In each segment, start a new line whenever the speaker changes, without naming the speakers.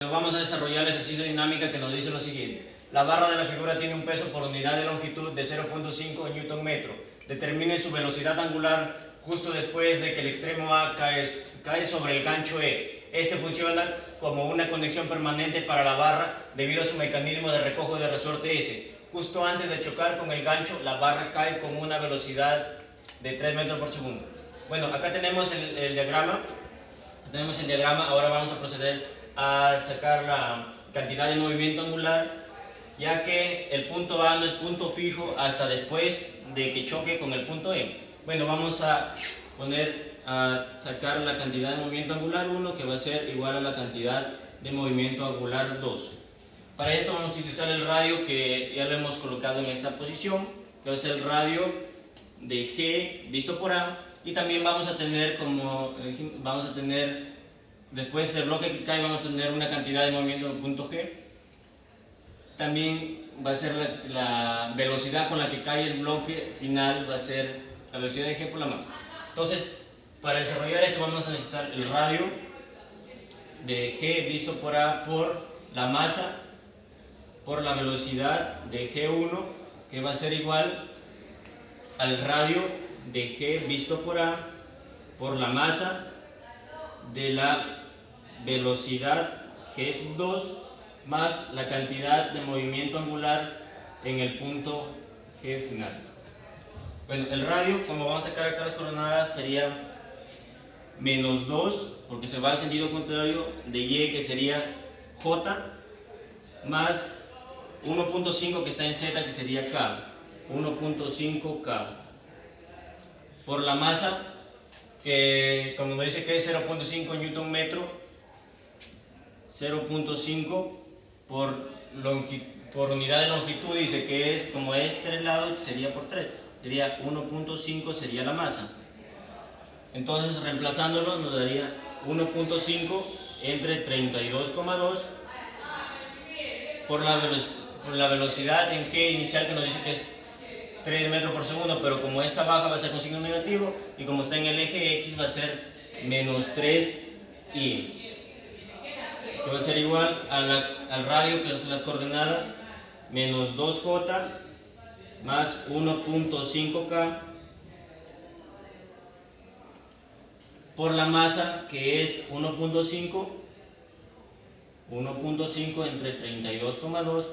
Vamos a desarrollar el ejercicio de dinámica que nos dice lo siguiente. La barra de la figura tiene un peso por unidad de longitud de 0.5 Nm. Determine su velocidad angular justo después de que el extremo A cae sobre el gancho E. Este funciona como una conexión permanente para la barra debido a su mecanismo de recojo de resorte S. Justo antes de chocar con el gancho, la barra cae con una velocidad de 3 metros por segundo. Bueno, acá tenemos el diagrama. Ahora vamos a proceder a sacar la cantidad de movimiento angular, ya que el punto A no es punto fijo hasta después de que choque con el punto E. Bueno, vamos a sacar la cantidad de movimiento angular 1, que va a ser igual a la cantidad de movimiento angular 2. Para esto vamos a utilizar el radio que ya lo hemos colocado en esta posición, que va a ser el radio de G visto por A, y también vamos a tener después del bloque que cae, vamos a tener una cantidad de movimiento en el punto G. También va a ser la velocidad con la que cae el bloque final, va a ser la velocidad de G por la masa. Entonces, para desarrollar esto vamos a necesitar el radio de G visto por A por la masa por la velocidad de G1, que va a ser igual al radio de G visto por A por la masa de la velocidad G2 más la cantidad de movimiento angular en el punto G final. Bueno, el radio, como vamos a sacar acá las coordenadas, sería menos 2, porque se va al sentido contrario de Y, que sería J, más 1.5 que está en Z, que sería K, 1.5K, por la masa, que como nos dice que es 0.5 Nm, 0.5 por unidad de longitud, dice que es, como es 3 lados, sería por 3, sería 1.5 sería la masa. Entonces, reemplazándolo, nos daría 1.5 entre 32,2 por la velocidad en G inicial, que nos dice que es 3 metros por segundo, pero como esta baja va a ser con signo negativo y como está en el eje X va a ser menos 3i, que va a ser igual al radio, que son las coordenadas, menos 2j más 1.5k por la masa, que es 1.5 entre 32,2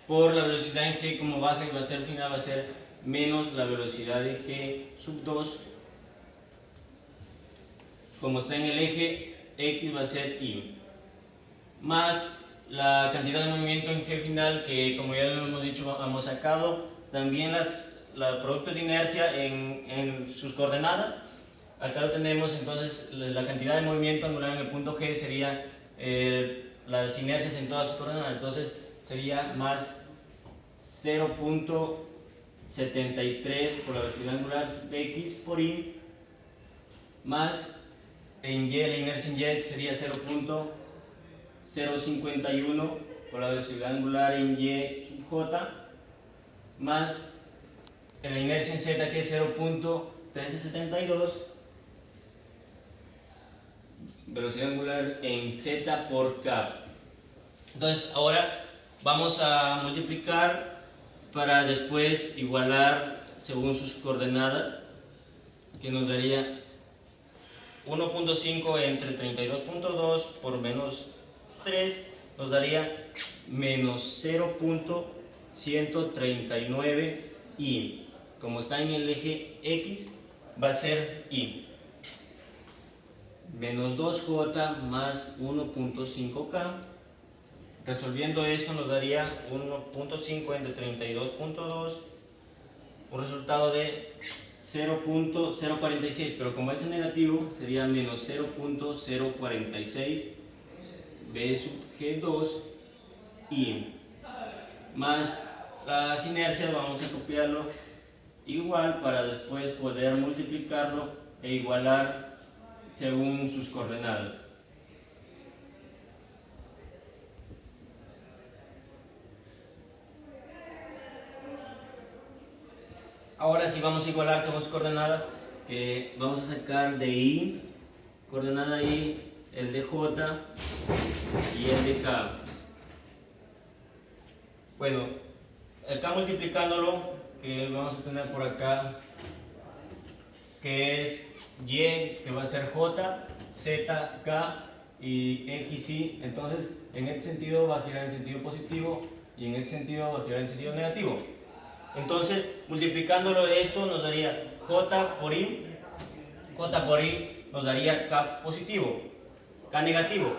por la velocidad en G, como baja y va a ser final, va a ser menos la velocidad de G sub 2, como está en el eje X va a ser I, más la cantidad de movimiento en G final, que como ya lo hemos dicho hemos sacado también los productos de inercia en sus coordenadas. Acá lo tenemos. Entonces la cantidad de movimiento angular en el punto G sería las inercias en todas sus coordenadas, entonces sería más 0.73 por la velocidad angular X por I, más en Y, la inercia en Y sería 0.051 por la velocidad angular en Y sub J, más en la inercia en Z, que es 0.1372 velocidad angular en Z por K. Entonces ahora vamos a multiplicar para después igualar según sus coordenadas, que nos daría 1.5 entre 32.2 por menos 3, nos daría menos 0.139i. Como está en el eje X, va a ser I. Menos 2j más 1.5k. Resolviendo esto nos daría 1.5 entre 32.2, un resultado de 0.046, pero como es negativo sería menos 0.046 b sub G2 I, más las inercias vamos a copiarlo igual para después poder multiplicarlo e igualar según sus coordenadas. Ahora sí vamos a igualar según sus coordenadas, que vamos a sacar de I, coordenada I, el de J, y y el de K. Bueno, acá multiplicándolo, que vamos a tener por acá, que es Y, que va a ser J, Z, K y X, Y. Entonces, en este sentido va a girar en sentido positivo y en este sentido va a girar en sentido negativo. Entonces, multiplicándolo esto nos daría J por I nos daría K positivo, K negativo.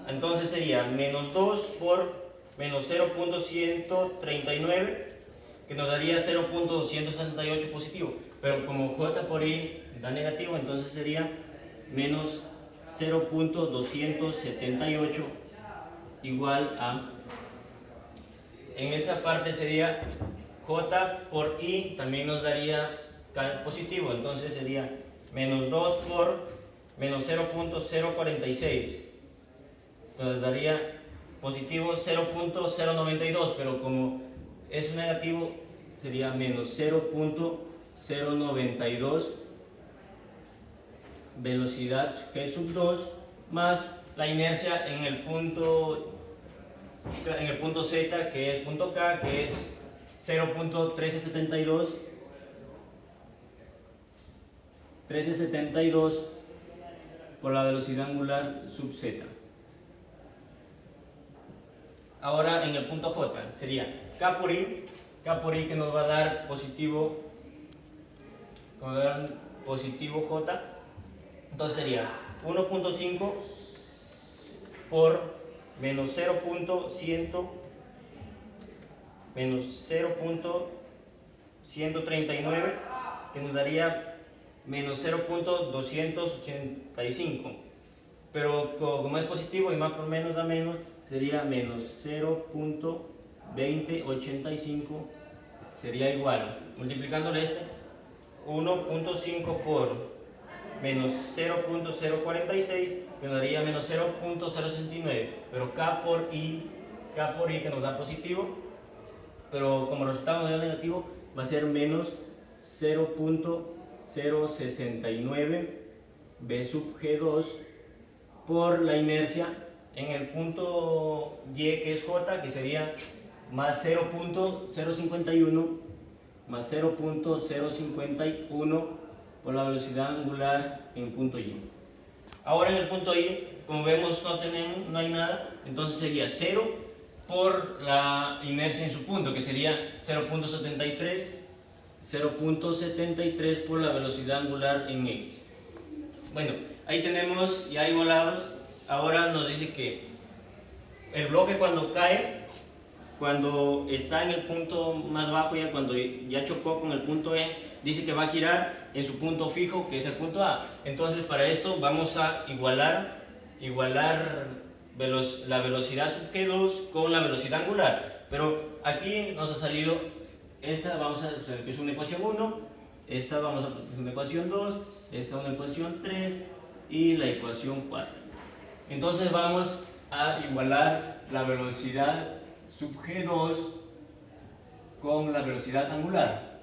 Entonces sería menos 2 por menos 0.139, que nos daría 0.268 positivo. Pero como J por I da negativo, entonces sería menos 0.278 igual a... En esta parte sería J por I, también nos daría K positivo, entonces sería menos 2 por menos 0.046, nos daría positivo 0.092, pero como es negativo sería menos 0.092 velocidad G sub 2 más la inercia en el punto Z, que es punto K, que es 0.1372 por la velocidad angular sub Z. Ahora en el punto J sería K por I que nos va a dar positivo, J, entonces sería 1.5 por menos 0.139, que nos daría menos 0.285, pero como es positivo y más por menos da menos, sería menos 0.2085, sería igual, multiplicándole 1.5 por menos 0.046, que nos daría menos 0.069, pero K por I que nos da positivo, pero como resultado nos da negativo, va a ser menos 0.069 B sub G2 por la inercia en el punto Y, que es J, que sería más 0.051 más 0.051 por la velocidad angular en punto Y. Ahora en el punto Y, como vemos, no hay nada, entonces sería 0 por la inercia en su punto, que sería 0.73 por la velocidad angular en X. Bueno, ahí tenemos ya igualados. Ahora nos dice que el bloque cuando cae, cuando está en el punto más bajo, cuando ya chocó con el punto E, dice que va a girar en su punto fijo, que es el punto A. Entonces para esto vamos a igualar la velocidad sub G2 con la velocidad angular. Pero aquí nos ha salido esta, vamos a hacer que es una ecuación 1, esta vamos a hacer una ecuación 2, esta una ecuación 3 y la ecuación 4. Entonces vamos a igualar la velocidad sub G2 con la velocidad angular.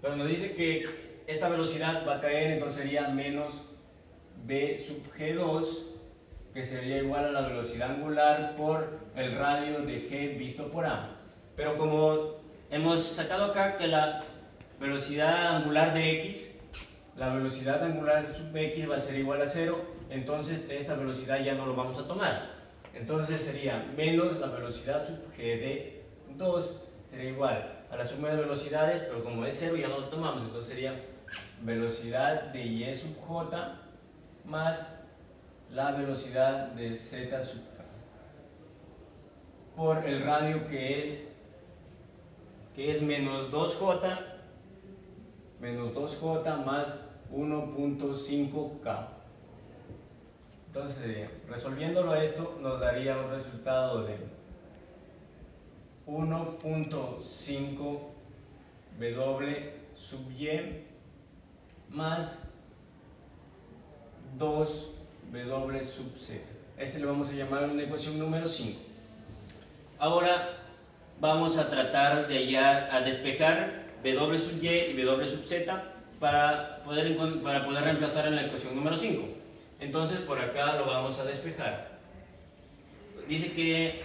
Pero nos dice que esta velocidad va a caer, entonces sería menos B sub G2, que sería igual a la velocidad angular por el radio de G visto por A. Pero como hemos sacado acá que la velocidad angular de X, la velocidad angular sub X va a ser igual a 0, entonces esta velocidad ya no lo vamos a tomar. Entonces sería menos la velocidad sub GD2, sería igual a la suma de velocidades, pero como es 0 ya no lo tomamos, entonces sería velocidad de Y sub J más la velocidad de Z sub K por el radio que es menos 2J más 1.5K. Entonces, resolviéndolo esto, nos daría un resultado de 1.5 W sub Y más 2 W sub Z. Este le vamos a llamar una ecuación número 5. Ahora vamos a tratar de despejar W sub Y y W sub Z para poder reemplazar en la ecuación número 5. Entonces por acá lo vamos a despejar. dice que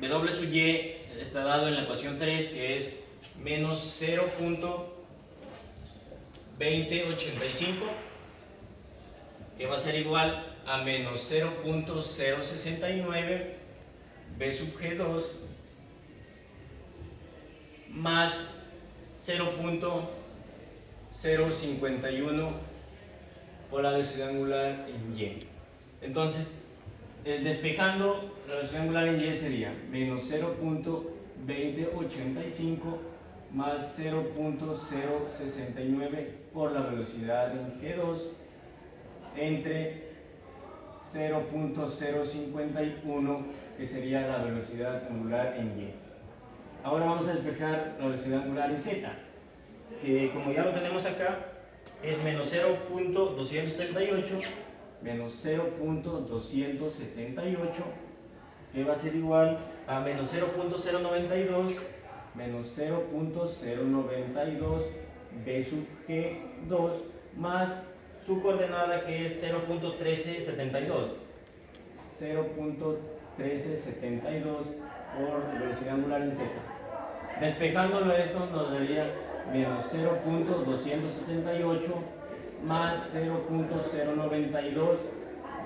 W sub y está dado en la ecuación 3, que es menos 0.2085, que va a ser igual a menos 0.069 B sub G2 más 0.051 por la velocidad angular en Y. Entonces, despejando, la velocidad angular en Y sería menos 0.2085 más 0.069 por la velocidad en G2 entre 0.051, que sería la velocidad angular en Y. Ahora vamos a despejar la velocidad angular en Z, que como ya lo tenemos acá, es menos 0.238 menos 0.278, que va a ser igual a menos 0.092 menos 0.092 B sub G2 más su coordenada, que es 0.1372. 0.1372 por velocidad angular en Z. Despejándolo esto nos daría menos 0.278 más 0.092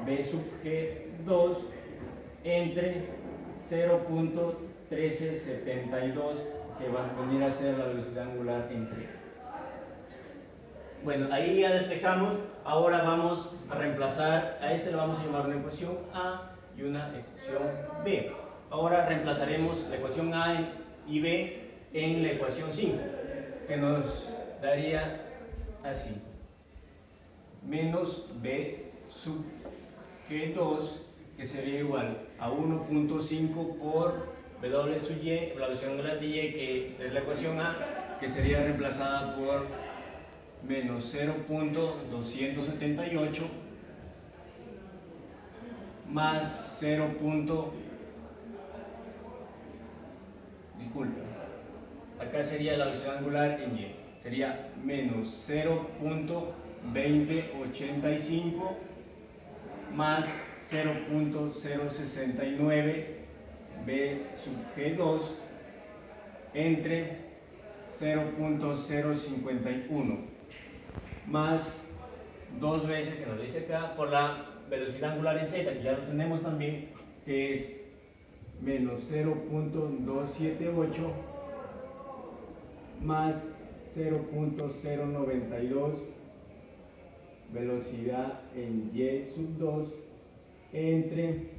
B sub G2 entre 0.1372, que va a venir a ser la velocidad angular en T. Bueno, ahí ya despejamos. Ahora vamos a reemplazar a este, le vamos a llamar una ecuación A y una ecuación B. Ahora reemplazaremos la ecuación A y B en la ecuación 5, que nos daría así: menos B sub G2, que sería igual a 1.5 por W sub Y, la velocidad angular de Y, que es la ecuación A, que sería reemplazada por menos 0.278 más 0. Disculpen, acá sería la velocidad angular en Y, sería menos 0.2085 más 0.069 B sub G2 entre 0.051 más dos veces, que nos dice acá, por la velocidad angular en Z, que ya lo tenemos también, que es menos 0.278 más 0.092 velocidad en Y sub 2 entre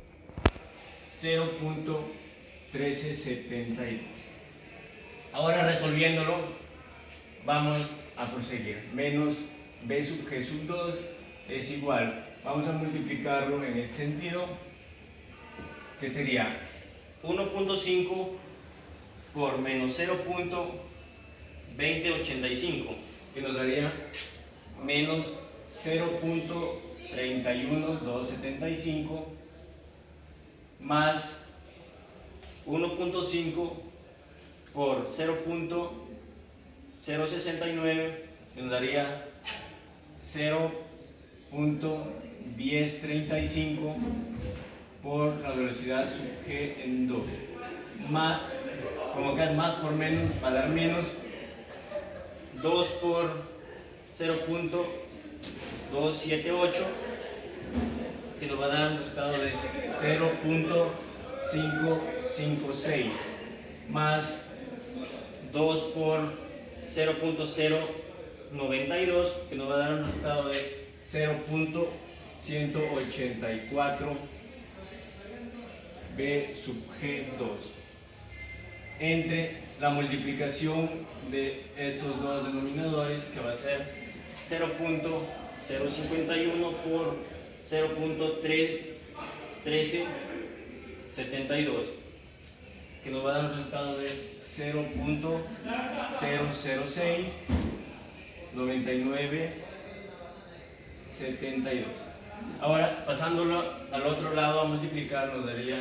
0.1372. Ahora, resolviéndolo, vamos a proseguir. Menos B sub G sub 2 es igual, vamos a multiplicarlo en el sentido, que sería 1.5 por menos 0.2085, que nos daría menos 0.31275 más 1.5 por 0.069, que nos daría 0.1035 por la velocidad sub G en 2. Más, como acá es más por menos, va a dar menos 2 por 0.278, que nos va a dar un resultado de 0.556 más 2 por 0.092, que nos va a dar un resultado de 0.184 B sub G2 entre la multiplicación de estos dos denominadores, que va a ser 0.051 por 0.1372, que nos va a dar un resultado de 0.0069972. Ahora, pasándolo al otro lado a multiplicar, nos daría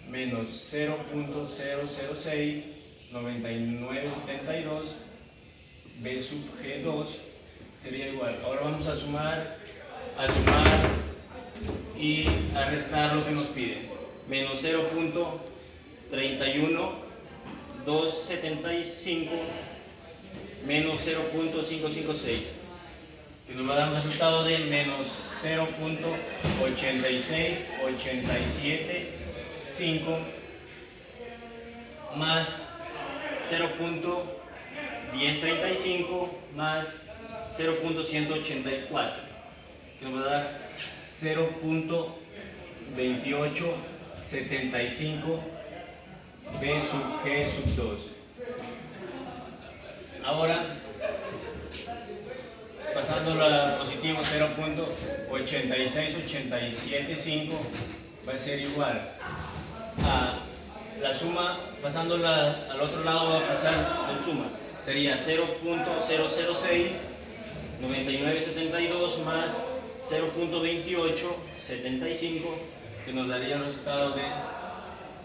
menos 0.0069972 B sub G2 sería igual. Ahora vamos a sumar y a restar lo que nos piden. menos 0.31275 menos 0.556, que nos va a dar un resultado de menos 0.86875 más 0.1035 más 0.184, que nos va a dar 0.2875 B sub G sub 2. Ahora, pasándolo a positivo, 0.86875 va a ser igual a la suma, pasándola al otro lado va a pasar con suma, sería 0.0069972 más 0.2875, que nos daría el resultado de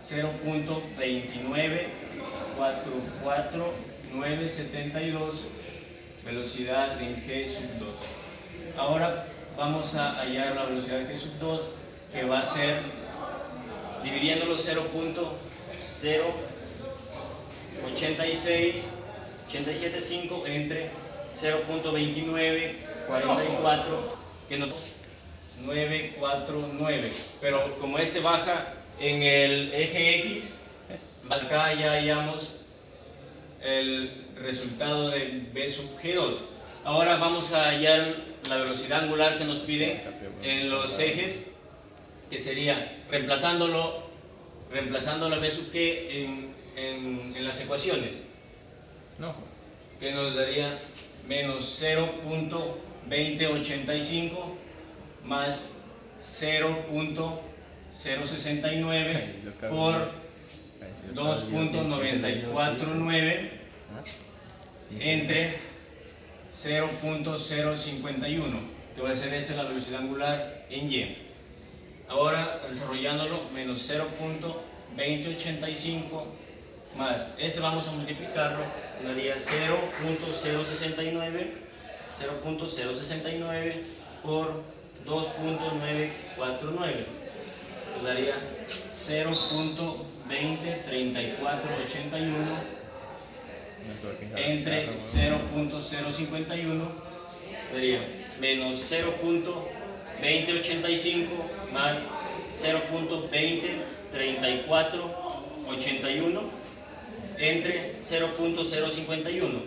0.2944972 velocidad en G sub 2. Ahora vamos a hallar la velocidad de G sub 2, que va a ser, dividiéndolo 0.0875 entre 0.2944, que nos 949, pero como este baja en el eje X, acá ya hallamos el resultado de B sub G2. Ahora vamos a hallar la velocidad angular que nos piden en los ejes, que sería reemplazando la B sub G en las ecuaciones, que nos daría menos 0.2085 más 0.069 por 2.949 entre 0.051, que va a ser esta la velocidad angular en Y. Ahora, desarrollándolo, menos 0.2085 más, este vamos a multiplicarlo, daría 0.069 por 2.949, daría 0.203481 entre 0.051, sería menos 0.2085 más 0.203481 entre 0.051,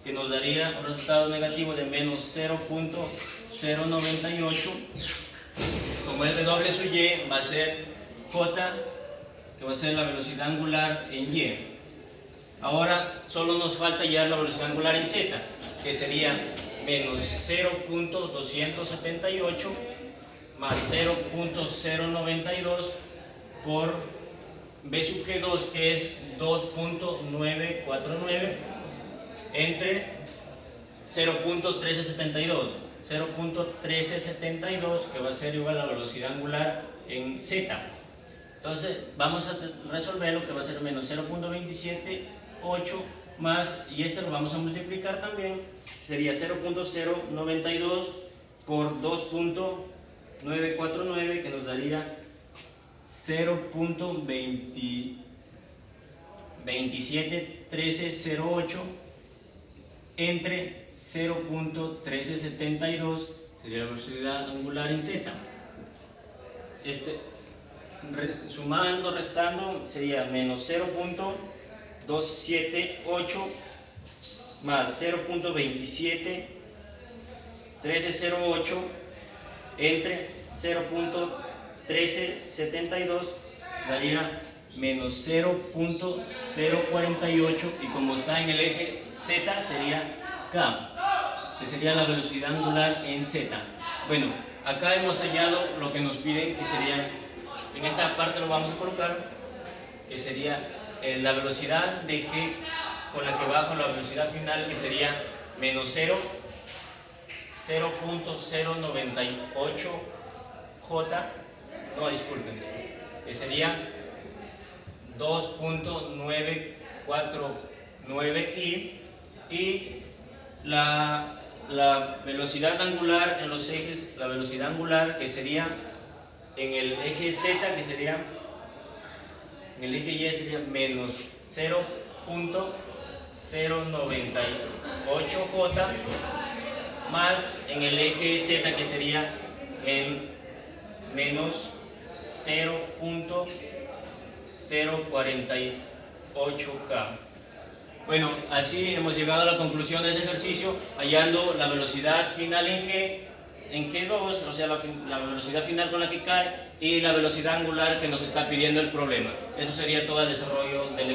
que nos daría un resultado negativo de menos 0.098. Como es W sub Y, va a ser J, que va a ser la velocidad angular en Y. Ahora solo nos falta hallar la velocidad angular en Z, que sería menos 0.278 más 0.092 por B sub G2, que es 2.949 entre 0.1372, que va a ser igual a la velocidad angular en Z. Entonces vamos a resolver lo que va a ser menos 0.278 más, y este lo vamos a multiplicar también, sería 0.092 por 2.949, que nos daría 0.271308 entre 0.1372, sería la velocidad angular en Z. Sumando, restando, sería menos 0.278 más 0.271308 entre 0.1372, daría menos 0.048, y como está en el eje Z sería K, que sería la velocidad angular en Z. Bueno, acá hemos hallado lo que nos piden, que sería, en esta parte lo vamos a colocar, que sería la velocidad de G con la que bajo la velocidad final, que sería menos 0.098 J, no, disculpen, que sería 2.949 y la velocidad angular en los ejes, la velocidad angular que sería en el eje Z, que sería en el eje Y sería menos 0.098J, más en el eje Z, que sería en menos 0.048K. Bueno, así hemos llegado a la conclusión de este ejercicio, hallando la velocidad final en G2, o sea, la velocidad final con la que cae, y la velocidad angular que nos está pidiendo el problema. Eso sería todo el desarrollo del